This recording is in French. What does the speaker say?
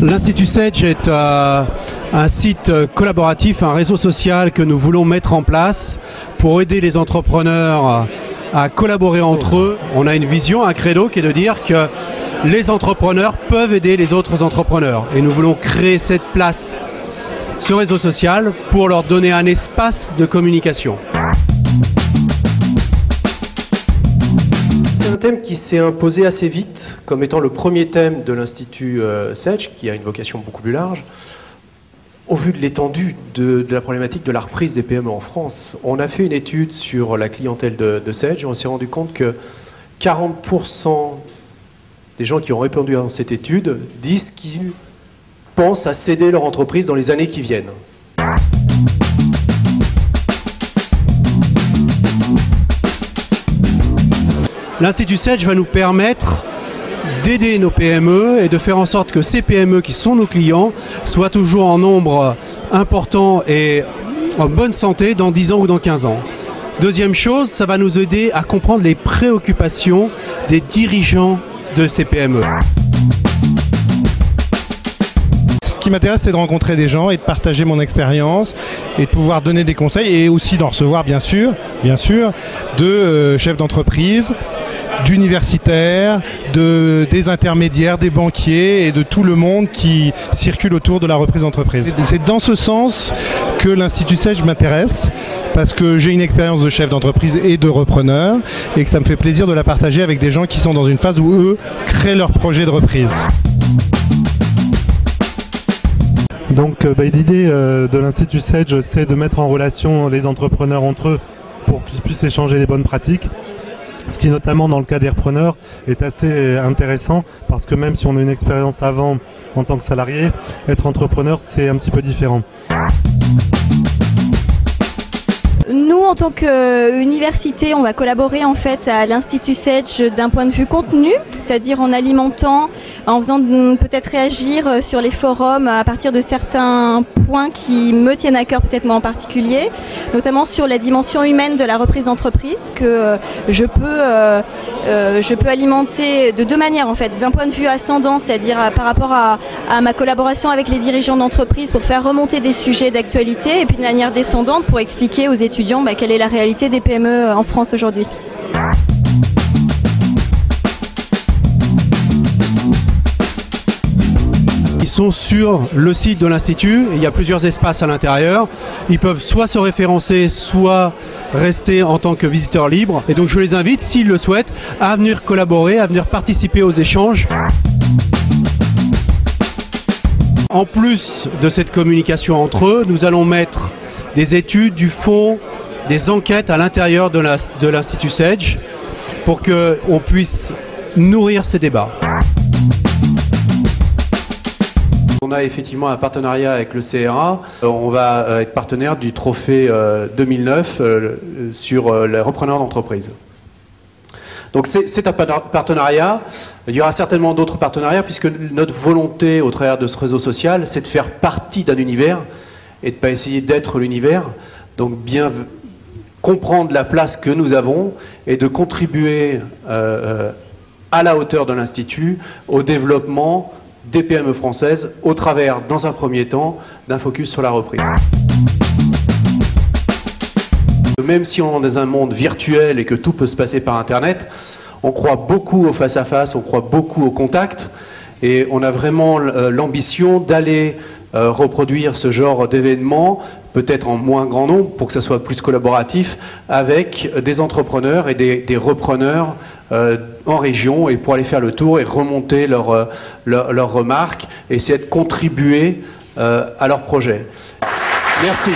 L'Institut Sage est un site collaboratif, un réseau social que nous voulons mettre en place pour aider les entrepreneurs à collaborer entre eux. On a une vision, un credo qui est de dire que les entrepreneurs peuvent aider les autres entrepreneurs. Et nous voulons créer cette place, ce réseau social, pour leur donner un espace de communication. C'est un thème qui s'est imposé assez vite comme étant le premier thème de l'Institut Sage, qui a une vocation beaucoup plus large. Au vu de l'étendue de la problématique de la reprise des PME en France, on a fait une étude sur la clientèle de Sage et on s'est rendu compte que 40% des gens qui ont répondu à cette étude disent qu'ils pensent à céder leur entreprise dans les années qui viennent. L'Institut Sage va nous permettre d'aider nos PME et de faire en sorte que ces PME qui sont nos clients soient toujours en nombre important et en bonne santé dans 10 ans ou dans 15 ans. Deuxième chose, ça va nous aider à comprendre les préoccupations des dirigeants de ces PME. Ce qui m'intéresse, c'est de rencontrer des gens et de partager mon expérience et de pouvoir donner des conseils et aussi d'en recevoir bien sûr, de chefs d'entreprise, d'universitaires, des intermédiaires, des banquiers et de tout le monde qui circule autour de la reprise d'entreprise. C'est dans ce sens que l'Institut Sage m'intéresse, parce que j'ai une expérience de chef d'entreprise et de repreneur et que ça me fait plaisir de la partager avec des gens qui sont dans une phase où eux créent leur projet de reprise. Donc l'idée de l'Institut Sage, c'est de mettre en relation les entrepreneurs entre eux pour qu'ils puissent échanger les bonnes pratiques. Ce qui notamment dans le cas des repreneurs est assez intéressant parce que même si on a une expérience avant en tant que salarié, être entrepreneur c'est un petit peu différent. Nous, en tant qu'université, on va collaborer en fait à l'Institut Sage d'un point de vue contenu, c'est-à-dire en alimentant, en faisant peut-être réagir sur les forums à partir de certains points qui me tiennent à cœur, peut-être moi en particulier, notamment sur la dimension humaine de la reprise d'entreprise que je peux alimenter de deux manières en fait, d'un point de vue ascendant, c'est-à-dire par rapport à ma collaboration avec les dirigeants d'entreprise pour faire remonter des sujets d'actualité et puis de manière descendante pour expliquer aux étudiants quelle est la réalité des PME en France aujourd'hui. Ils sont sur le site de l'Institut, il y a plusieurs espaces à l'intérieur. Ils peuvent soit se référencer, soit rester en tant que visiteurs libres. Et donc je les invite, s'ils le souhaitent, à venir collaborer, à venir participer aux échanges. En plus de cette communication entre eux, nous allons mettre des études, du fond, des enquêtes à l'intérieur de l'Institut Sage pour qu'on puisse nourrir ces débats. On a effectivement un partenariat avec le CRA. On va être partenaire du trophée 2009 sur les repreneurs d'entreprise. Donc c'est un partenariat. Il y aura certainement d'autres partenariats puisque notre volonté au travers de ce réseau social, c'est de faire partie d'un univers et de ne pas essayer d'être l'univers. Donc bien comprendre la place que nous avons et de contribuer à la hauteur de l'Institut au développement des PME françaises au travers, dans un premier temps, d'un focus sur la reprise. Même si on est dans un monde virtuel et que tout peut se passer par Internet, on croit beaucoup au face-à-face, on croit beaucoup au contact et on a vraiment l'ambition d'aller reproduire ce genre d'événements, peut-être en moins grand nombre pour que ça soit plus collaboratif, avec des entrepreneurs et des repreneurs en région et pour aller faire le tour et remonter leurs remarques et essayer de contribuer à leur projet. Merci.